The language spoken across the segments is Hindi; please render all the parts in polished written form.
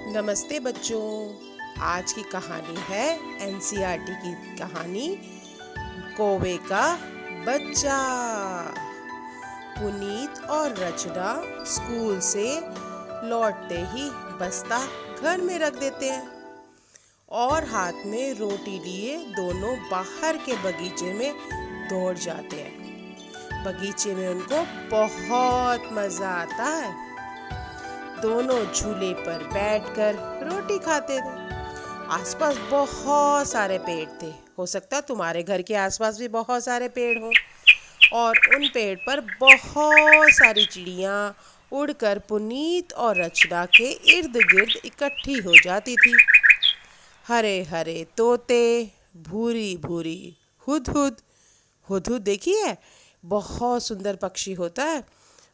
नमस्ते बच्चों। आज की कहानी है एनसीईआरटी की कहानी कौवे का बच्चा। पुनीत और रचना स्कूल से लौटते ही बस्ता घर में रख देते हैं और हाथ में रोटी लिए दोनों बाहर के बगीचे में दौड़ जाते हैं। बगीचे में उनको बहुत मजा आता है। दोनों झूले पर बैठकर रोटी खाते थे। आसपास बहुत सारे पेड़ थे। हो सकता है तुम्हारे घर के आसपास भी बहुत सारे पेड़ हो और उन पेड़ पर बहुत सारी चिड़ियाँ उड़कर पुनीत और रचना के इर्द गिर्द इकट्ठी हो जाती थी। हरे हरे तोते, भूरी भूरी हुदहुद। हुदहुद देखिए, बहुत सुंदर पक्षी होता है।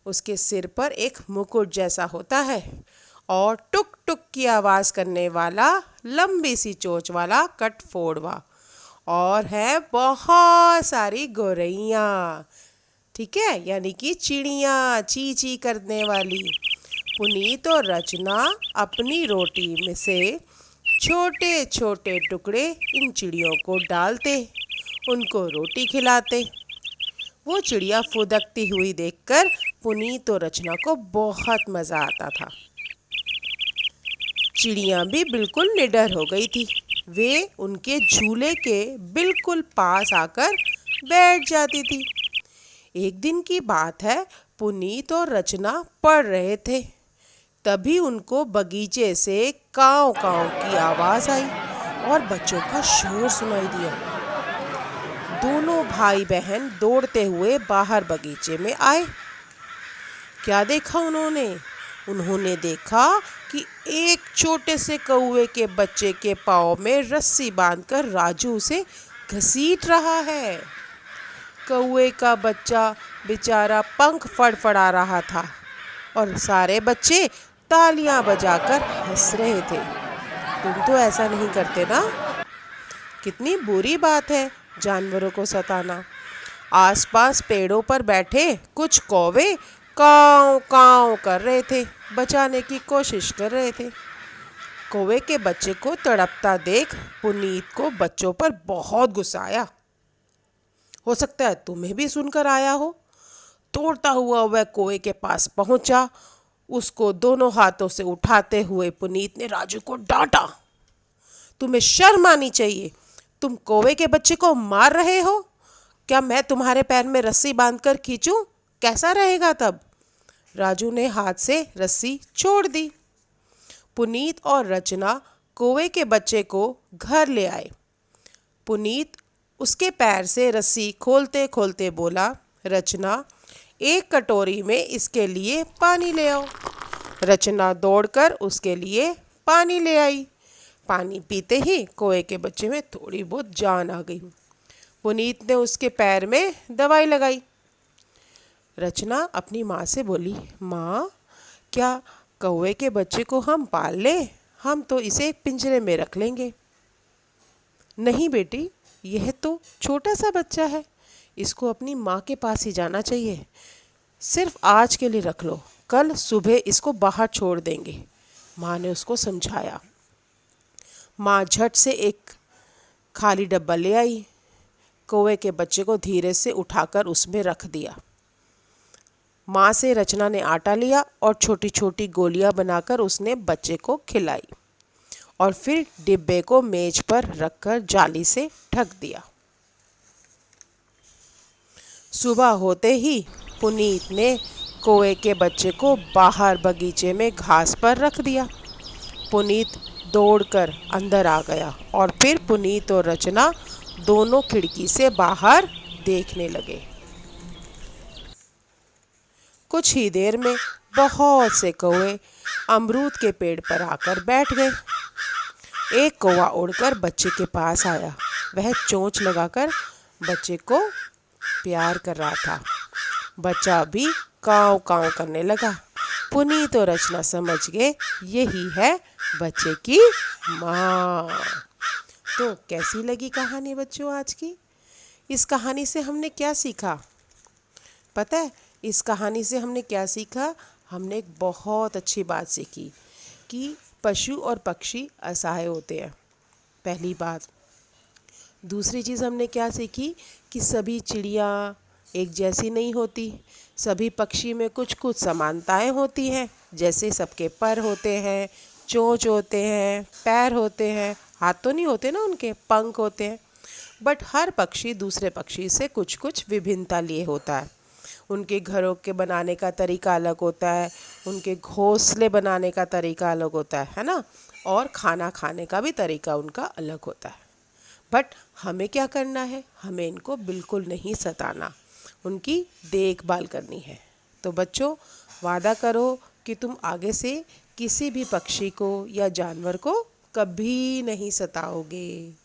उसके सिर पर एक मुकुट जैसा होता है और टुक टुक की आवाज़ करने वाला लंबी सी चोंच वाला कटफोड़वा। और है बहुत सारी गौरैया, ठीक है, यानी कि चिड़िया ची ची करने वाली। पुनीत और रचना अपनी रोटी में से छोटे छोटे टुकड़े इन चिड़ियों को डालते, उनको रोटी खिलाते। वो चिड़िया फुदकती हुई देखकर पुनीत और रचना को बहुत मज़ा आता था। चिड़िया भी बिल्कुल निडर हो गई थी। वे उनके झूले के बिल्कुल पास आकर बैठ जाती थी। एक दिन की बात है, पुनीत और रचना पढ़ रहे थे। तभी उनको बगीचे से काव काव की आवाज़ आई और बच्चों का शोर सुनाई दिया। दोनों भाई बहन दौड़ते हुए बाहर बगीचे में आए। क्या देखा उन्होंने? उन्होंने देखा कि एक छोटे से कौवे के बच्चे के पाँव में रस्सी बांधकर राजू उसे घसीट रहा है। कौवे का बच्चा बेचारा पंख फड़फड़ा रहा था और सारे बच्चे तालियां बजाकर हंस रहे थे। तुम तो ऐसा नहीं करते ना? कितनी बुरी बात है जानवरों को सताना। आसपास पेड़ों पर बैठे कुछ कौवे काव काव कर रहे थे, बचाने की कोशिश कर रहे थे। कौवे के बच्चे को तड़पता देख पुनीत को बच्चों पर बहुत गुस्सा आया। हो सकता है तुम्हें भी सुनकर आया हो। तोड़ता हुआ वह कौवे के पास पहुंचा। उसको दोनों हाथों से उठाते हुए पुनीत ने राजू को डांटा। तुम्हें शर्म आनी चाहिए। तुम कौवे के बच्चे को मार रहे हो। क्या मैं तुम्हारे पैर में रस्सी बांधकर खींचूं? कैसा रहेगा तब? राजू ने हाथ से रस्सी छोड़ दी। पुनीत और रचना कौवे के बच्चे को घर ले आए। पुनीत उसके पैर से रस्सी खोलते खोलते बोला, रचना, एक कटोरी में इसके लिए पानी ले आओ। रचना दौड़कर उसके लिए पानी ले आई। पानी पीते ही कौवे के बच्चे में थोड़ी बहुत जान आ गई। पुनीत ने उसके पैर में दवाई लगाई। रचना अपनी माँ से बोली, माँ, क्या कौवे के बच्चे को हम पाल लें? हम तो इसे एक पिंजरे में रख लेंगे। नहीं बेटी, यह तो छोटा सा बच्चा है। इसको अपनी माँ के पास ही जाना चाहिए। सिर्फ आज के लिए रख लो, कल सुबह इसको बाहर छोड़ देंगे। माँ ने उसको समझाया। माँ झट से एक खाली डब्बा ले आई। कौवे के बच्चे को धीरे से उठाकर उसमें रख दिया। माँ से रचना ने आटा लिया और छोटी छोटी गोलियां बनाकर उसने बच्चे को खिलाई और फिर डिब्बे को मेज पर रखकर जाली से ढक दिया। सुबह होते ही पुनीत ने कौवे के बच्चे को बाहर बगीचे में घास पर रख दिया। पुनीत दौड़कर अंदर आ गया और फिर पुनीत और रचना दोनों खिड़की से बाहर देखने लगे। कुछ ही देर में बहुत से कौवे अमरूद के पेड़ पर आकर बैठ गए। एक कौवा उड़कर बच्चे के पास आया। वह चोंच लगाकर बच्चे को प्यार कर रहा था। बच्चा भी काव काव करने लगा। पुनीत और रचना समझ गए यही है बच्चे की माँ। तो कैसी लगी कहानी बच्चों आज की? इस कहानी से हमने क्या सीखा? पता है इस कहानी से हमने क्या सीखा? हमने एक बहुत अच्छी बात सीखी कि पशु और पक्षी असहाय होते हैं। पहली बात। दूसरी चीज़ हमने क्या सीखी कि सभी चिड़िया एक जैसी नहीं होती। सभी पक्षी में कुछ कुछ समानताएं होती हैं, जैसे सबके पर होते हैं, चोंच होते हैं, पैर होते हैं, हाथ तो नहीं होते ना, उनके पंख होते हैं। बट हर पक्षी दूसरे पक्षी से कुछ कुछ विभिन्नता लिए होता है। उनके घरों के बनाने का तरीका अलग होता है, उनके घोंसले बनाने का तरीका अलग होता है ना, और खाना खाने का भी तरीका उनका अलग होता है। बट हमें क्या करना है, हमें इनको बिल्कुल नहीं सताना, उनकी देखभाल करनी है। तो बच्चों, वादा करो कि तुम आगे से किसी भी पक्षी को या जानवर को कभी नहीं सताओगे।